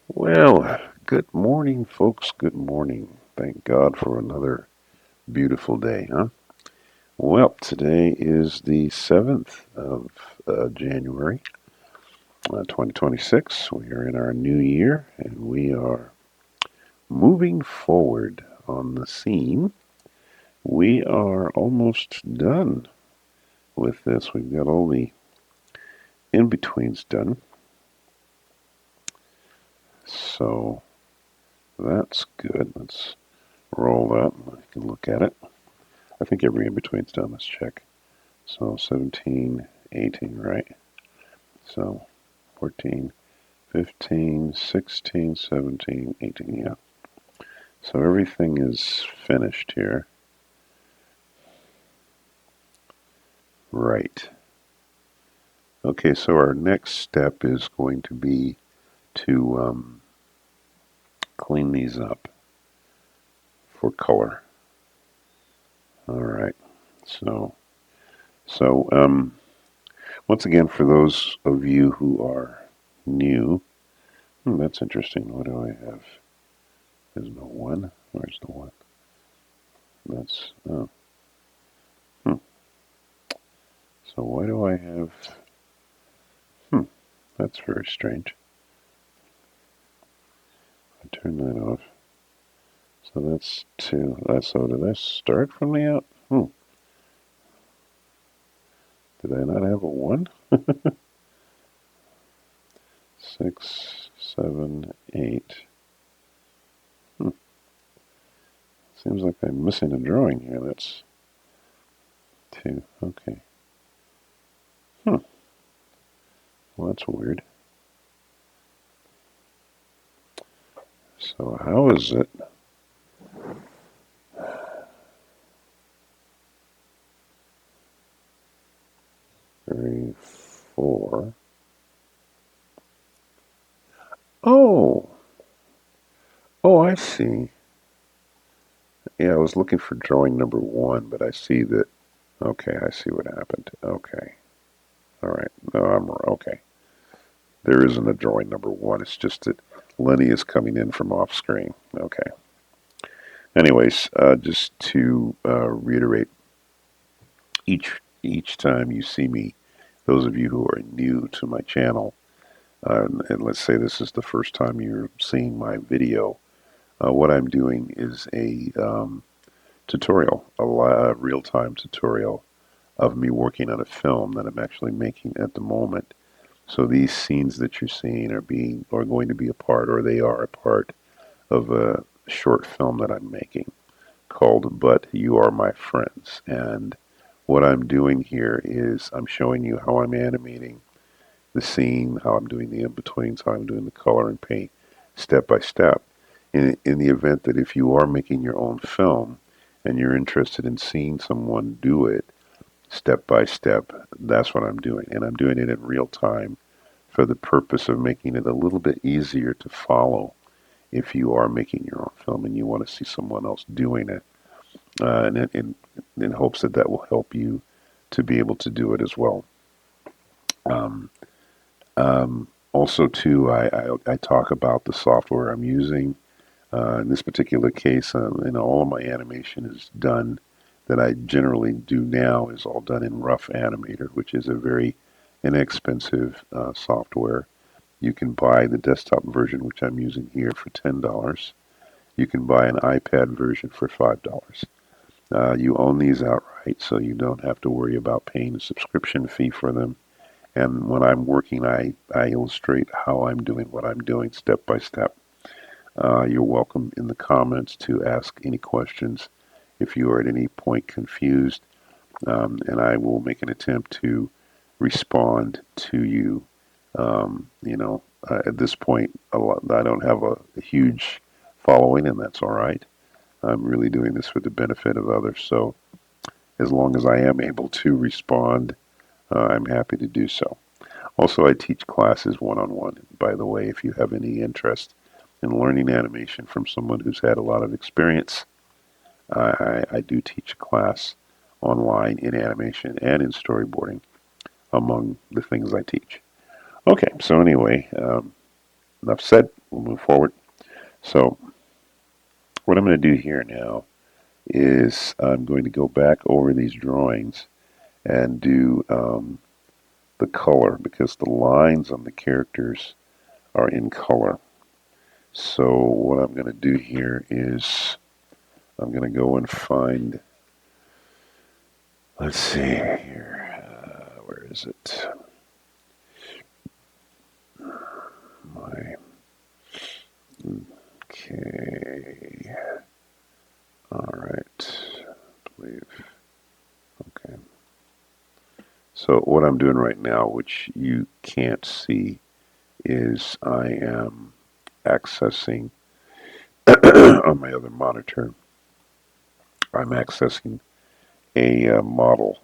Well, good morning, folks. Good morning. Thank God for another beautiful day, huh? Well, today is the 7th of January, 2026. We are in our new year and we are moving forward on the scene. We are almost done with this. We've got all the in betweens done. So that's good. Let's roll that. I can look at it. I think every in between's done. Let's check. So 17, 18, right? So 14, 15, 16, 17, 18, yeah. So everything is finished here. Right. Okay, so our next step is going to be to clean these up for color. All right. So, so once again, for those of you who are new, that's interesting. What do I have? There's no one. Where's the one? That's oh. Hmm. So why do I have? Hmm. That's very strange. I turn that off. So that's two. So did I start from the out? Did I not have a one? Six, seven, eight. Hmm. Seems like I'm missing a drawing here. That's two. Okay. Hmm. Well, that's weird. So how is it? 3, 4. Oh. Oh, I see. Yeah, I was looking for drawing number one, but I see that. Okay, I see what happened. Okay. All right. No, I'm okay. There isn't a drawing number one. It's just that Lenny is coming in from off screen. Okay. Anyways, just to reiterate, each time you see me, those of you who are new to my channel, and let's say this is the first time you're seeing my video, what I'm doing is a tutorial, a real-time tutorial of me working on a film that I'm actually making at the moment. So these scenes that you're seeing are going to be a part, or they are a part of a short film that I'm making called But You Are My Friends. And what I'm doing here is I'm showing you how I'm animating the scene, how I'm doing the in-betweens, how I'm doing the color and paint step by step. In the event that if you are making your own film and you're interested in seeing someone do it step by step, that's what I'm doing. And I'm doing it in real time for the purpose of making it a little bit easier to follow if you are making your own film and you want to see someone else doing it, and in hopes that that will help you to be able to do it as well. Um, Also, too, I talk about the software I'm using. In this particular case, all of my animation is done that I generally do now is all done in Rough Animator, which is a very inexpensive software. You can buy the desktop version, which I'm using here, for $10. You can buy an iPad version for $5. You own these outright, so you don't have to worry about paying a subscription fee for them. And when I'm working, I illustrate how I'm doing what I'm doing step by step. You're welcome in the comments to ask any questions if you are at any point confused, and I will make an attempt to respond to you. At this point, I don't have a huge following, and that's all right. I'm really doing this for the benefit of others, so as long as I am able to respond, I'm happy to do so. Also, I teach classes one-on-one. By the way, if you have any interest in learning animation from someone who's had a lot of experience, I do teach a class online in animation and in storyboarding, among the things I teach. Okay, so anyway, enough said. we'll move forward. So what I'm going to do here now is I'm going to go back over these drawings and do the color because the lines on the characters are in color. So what I'm going to do here is I'm going to go and find, let's see here, where is it? Okay, all right, I believe, okay. So what I'm doing right now, which you can't see, is I am accessing on my other monitor, I'm accessing a model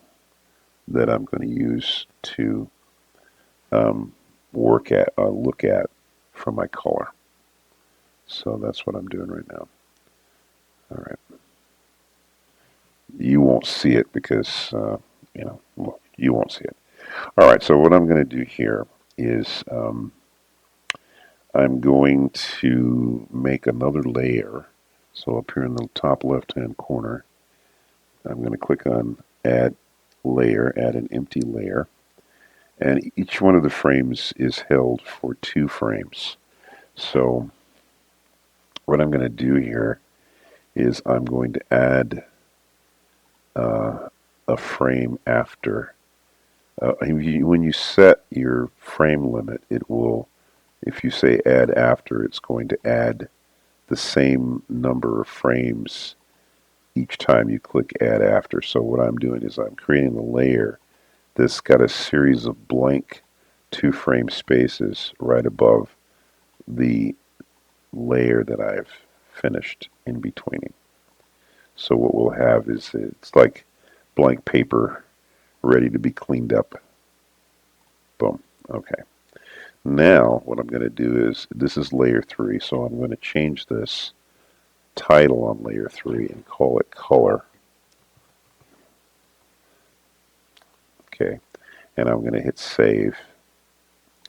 that I'm going to use to um, look at for my color. So that's what I'm doing right now. All right. You won't see it because, well, you won't see it. All right. So what I'm going to do here is I'm going to make another layer. So up here in the top left-hand corner, I'm going to click on Add Layer, add an empty layer. And each one of the frames is held for 2 frames. So what I'm going to do here is I'm going to add a frame after. When you set your frame limit, it will, if you say add after, it's going to add the same number of frames each time you click add after. So what I'm doing is I'm creating a layer that's got a series of blank 2-frame spaces right above the layer that I've finished in between. So what we'll have is it's like blank paper ready to be cleaned up. Boom. Okay. Now what I'm going to do is, this is layer 3, so I'm going to change this title on layer 3 and call it color. Okay. And I'm going to hit save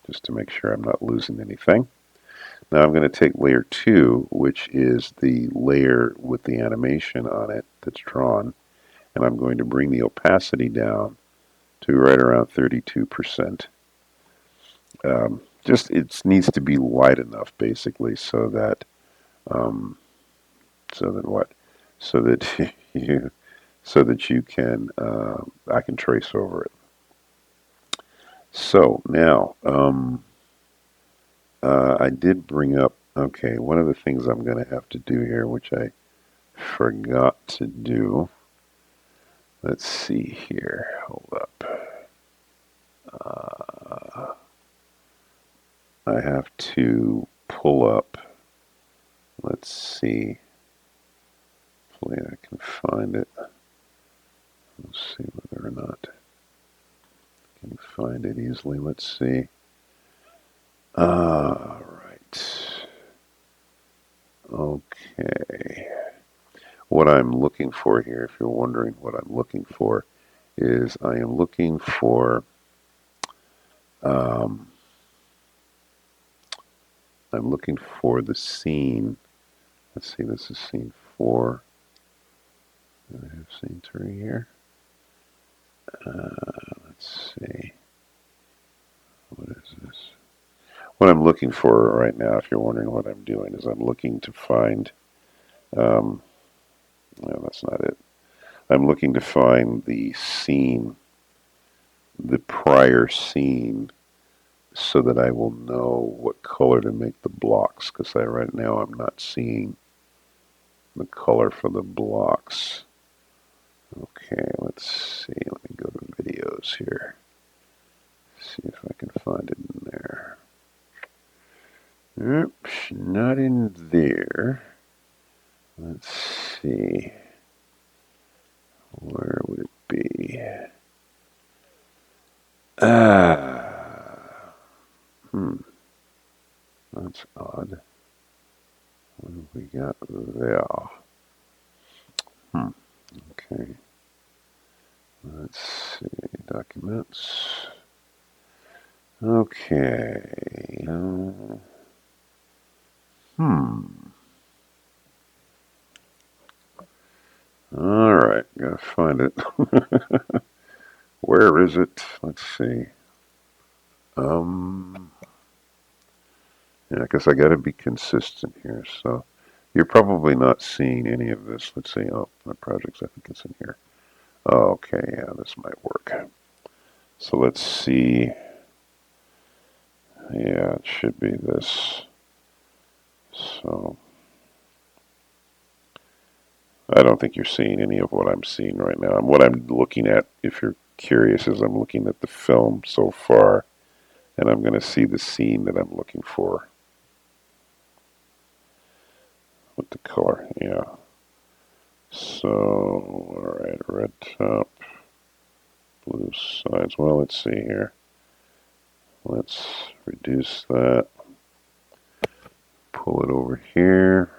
just to make sure I'm not losing anything. Now I'm going to take layer 2, which is the layer with the animation on it that's drawn, and I'm going to bring the opacity down to right around 32%. Just it needs to be light enough, basically, so that so that what? So that you can I can trace over it. So now I did bring up. Okay, one of the things I'm going to have to do here, which I forgot to do. Let's see here. Hold up. I have to pull up. Let's see. Hopefully I can find it. Let's see whether or not I can find it easily. Let's see. All right. Okay. What I'm looking for here, if you're wondering what I'm looking for, is I am looking for um, the scene. Let's see, this is scene 4. I have scene 3 here. Let's see. What is this? What I'm looking for right now, if you're wondering what I'm doing, is I'm looking to find, no, that's not it. I'm looking to find the scene, the prior scene, so that I will know what color to make the blocks, because right now I'm not seeing the color for the blocks. Okay, let's see. Let me go to videos here. See if I can find it in there. Oops, not in there. Let's see. Where would it be? Ah, that's odd. What have we got there? Okay. Let's see. Documents. Okay. Alright, gotta find it. Where is it? Let's see. Yeah, I guess I gotta be consistent here. So you're probably not seeing any of this. Let's see. Oh, my projects, I think it's in here. Oh, okay, yeah, this might work. So let's see. Yeah, it should be this. So I don't think you're seeing any of what I'm seeing right now. And what I'm looking at, if you're curious, is I'm looking at the film so far, and I'm going to see the scene that I'm looking for with the color. Yeah. So, all right, red top, blue sides. Well, let's see here. Let's reduce that. Pull it over here.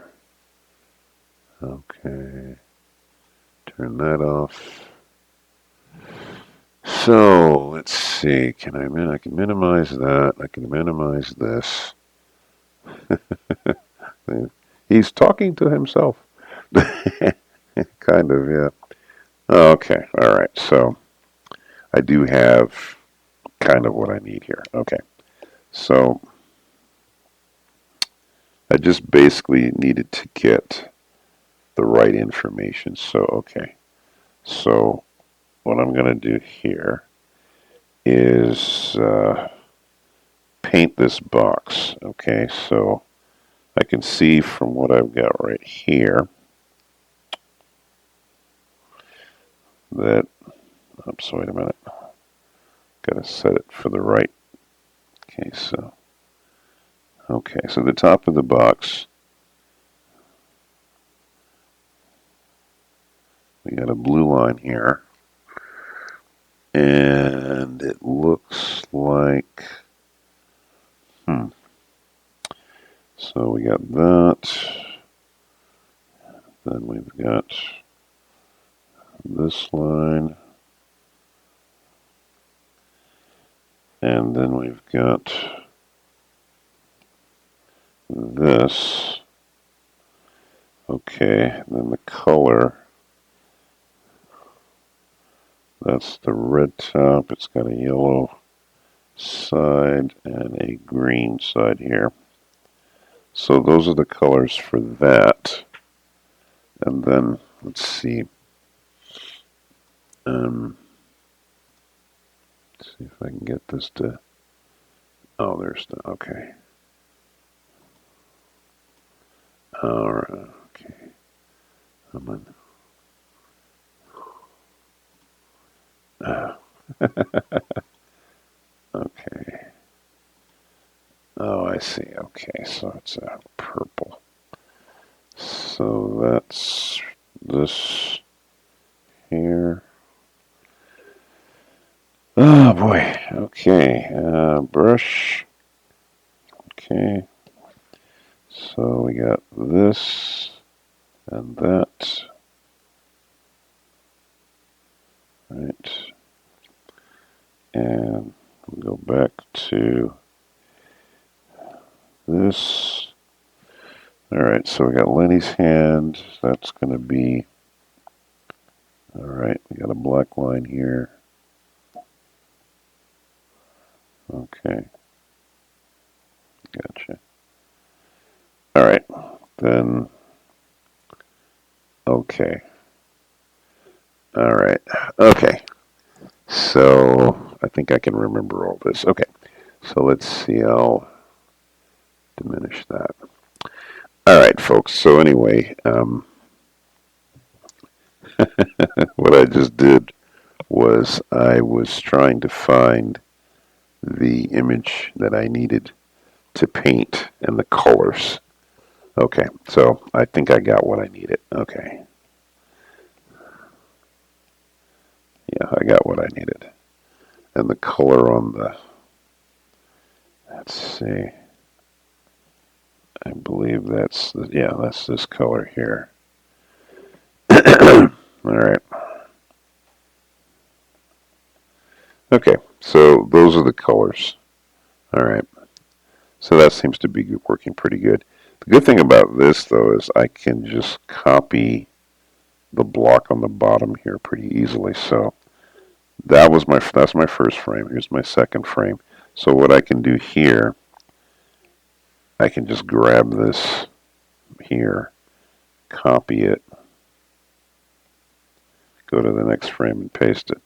Okay. Turn that off. So let's see. I can minimize that. I can minimize this. He's talking to himself. Kind of, yeah. Okay. All right. So I do have kind of what I need here. Okay. So I just basically needed to get the right information. So, okay. So what I'm going to do here is paint this box. Okay. So I can see from what I've got right here that, oops, wait a minute. Got to set it for the right. Okay. So the top of the box, we got a blue line here. And it looks like, so we got that. Then we've got this line. And then we've got this. Okay, then the color. That's the red top. It's got a yellow side and a green side here. So those are the colors for that. And then let's see. Let's see if I can get this to. Oh, there's the. Okay. All right. Okay. Come on. Okay. Oh, I see. Okay, so it's a purple. So that's this here. Oh boy. Okay. Brush. Okay. So we got this and that. Right. And we'll go back to this. All right, so we got Lenny's hand. That's going to be, all right, we got a black line here. Okay. Gotcha. All right, then, okay. All right, okay. So I think I can remember all this. Okay, so let's see, I'll diminish that. All right, folks, so anyway, what I just did was I was trying to find the image that I needed to paint and the colors. Okay, so I think I got what I needed. Okay. Yeah, I got what I needed. And the color on the, let's see, I believe that's, yeah, that's this color here. All right. Okay, so those are the colors. All right. So that seems to be working pretty good. The good thing about this though is I can just copy the block on the bottom here pretty easily. So that's my first frame. Here's my second frame. So what I can do here, I can just grab this here, copy it, go to the next frame and paste it.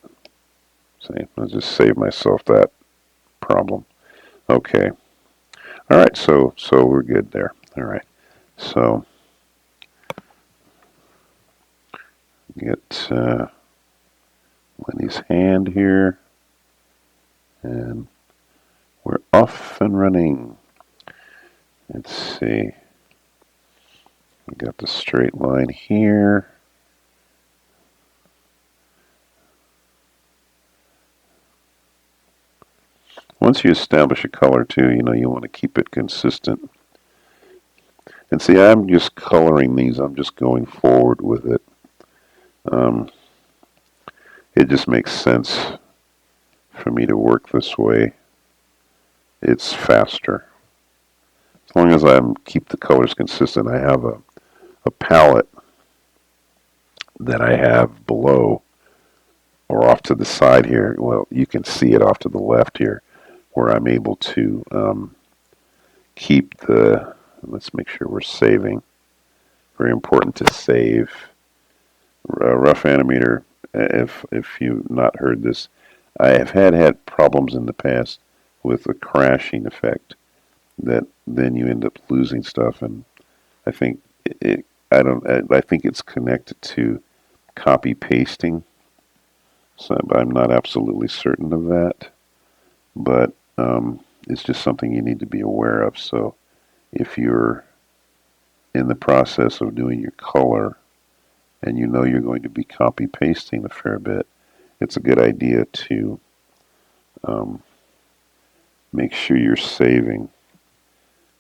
See, I'll just save myself that problem. Okay. All right, so we're good there. All right. So get Lenny's hand here, and we're off and running. Let's see. We got the straight line here. Once you establish a color too, you want to keep it consistent. And see, I'm just coloring these. I'm just going forward with it. It just makes sense for me to work this way. It's faster. As long as I keep the colors consistent, I have a palette that I have below or off to the side here. Well, you can see it off to the left here where I'm able to keep the, let's make sure we're saving. Very important to save. Rough Animator, if you've not heard this, I have had problems in the past with a crashing effect that then you end up losing stuff, and I think I think it's connected to copy pasting. So I'm not absolutely certain of that, but it's just something you need to be aware of. So if you're in the process of doing your color and you know you're going to be copy pasting a fair bit, it's a good idea to make sure you're saving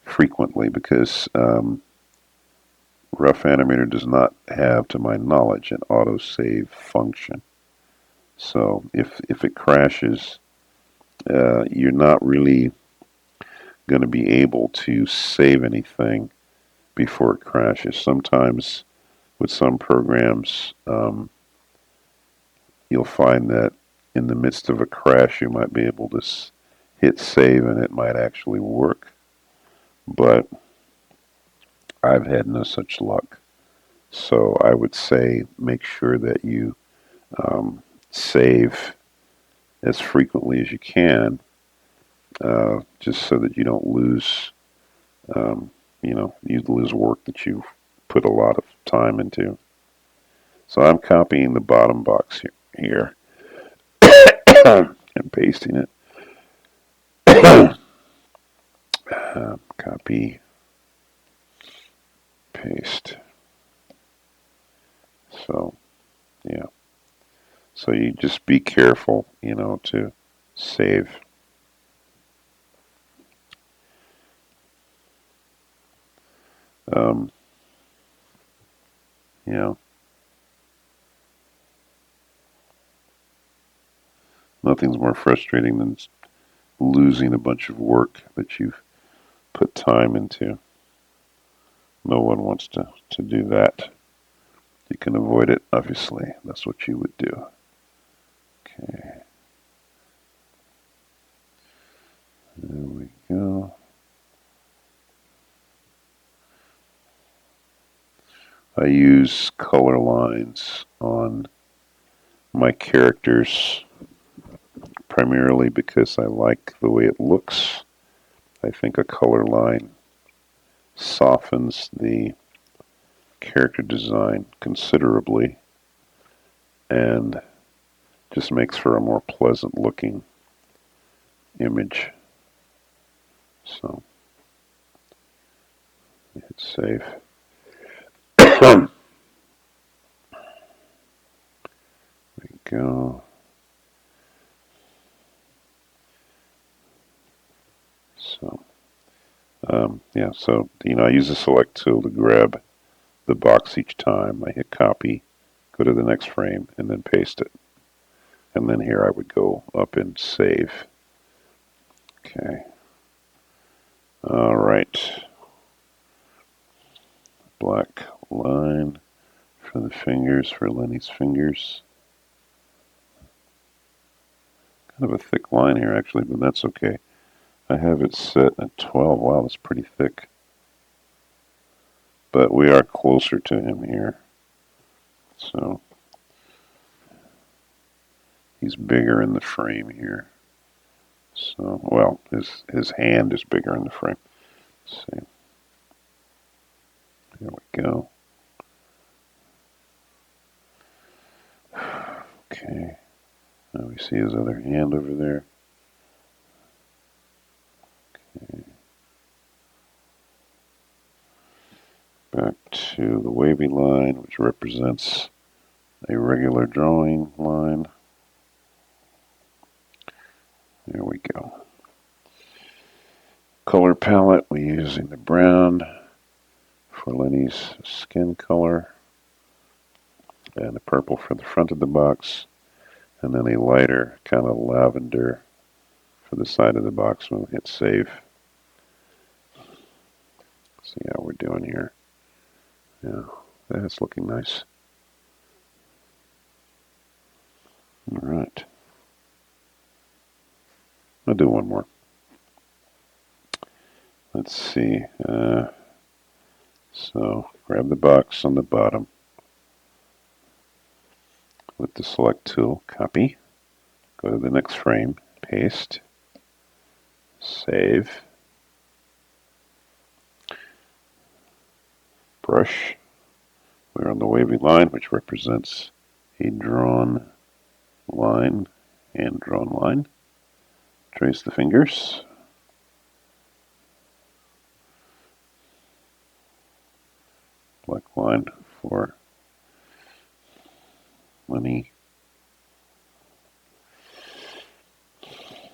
frequently, because Rough Animator does not have, to my knowledge, an autosave function. So if it crashes, you're not really going to be able to save anything before it crashes. Sometimes with some programs, you'll find that in the midst of a crash, you might be able to hit save and it might actually work. But I've had no such luck. So I would say make sure that you save as frequently as you can, just so that you don't lose, you lose work that you've put a lot of time into. So I'm copying the bottom box here and pasting it. Copy, paste. So, yeah. So you just be careful, to save. Um, you know, nothing's more frustrating than losing a bunch of work that you've put time into. No one wants to do that. You can avoid it, obviously. That's what you would do. Okay. There we go. I use color lines on my characters primarily because I like the way it looks. I think a color line softens the character design considerably and just makes for a more pleasant looking image. So, hit save. There we go. So, yeah, so, I use the select tool to grab the box each time. I hit copy, go to the next frame, and then paste it. And then here I would go up and save. Okay. All right. black line for the fingers, for Lenny's fingers. Kind of a thick line here actually, but that's okay. I have it set at 12. Wow, that's pretty thick. But we are closer to him here. So he's bigger in the frame here. So, well, his hand is bigger in the frame. Let's see. Here we go. Okay. Now we see his other hand over there. Okay. Back to the wavy line, which represents a regular drawing line. There we go. Color palette, we're using the brown for Lenny's skin color, and the purple for the front of the box, and then a lighter kind of lavender for the side of the box. We'll hit save. See how we're doing here. Yeah, that's looking nice. All right. I'll do one more. Let's see. So grab the box on the bottom with the select tool, copy, go to the next frame, paste, save, brush. We're on the wavy line, which represents a drawn line and drawn line. Trace the fingers. Black line for Lenny.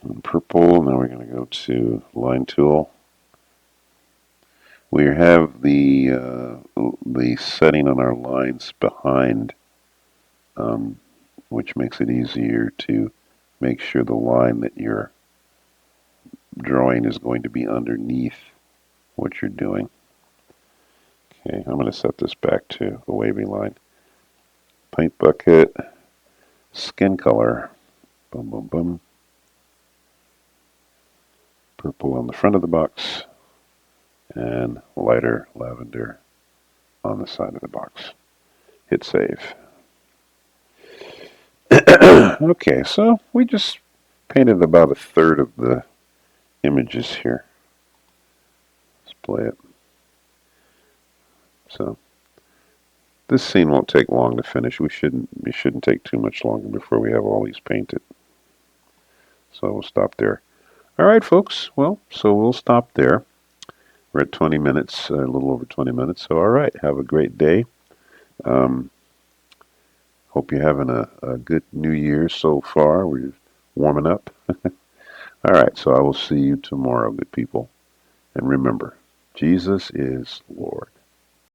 And purple. Now we're going to go to line tool. We have the setting on our lines behind, which makes it easier to make sure the line that you're drawing is going to be underneath what you're doing. Okay, I'm going to set this back to the wavy line. Paint bucket, skin color, boom, boom, boom. Purple on the front of the box, and lighter lavender on the side of the box. Hit save. Okay, so we just painted about a third of the images here. Let's play it. So this scene won't take long to finish. It shouldn't take too much longer before we have all these painted. So we'll stop there. All right, folks. Well, so we'll stop there. We're at 20 minutes, a little over 20 minutes. So all right, have a great day. Hope you're having a good New Year so far. We're warming up. All right, so I will see you tomorrow, good people. And remember, Jesus is Lord.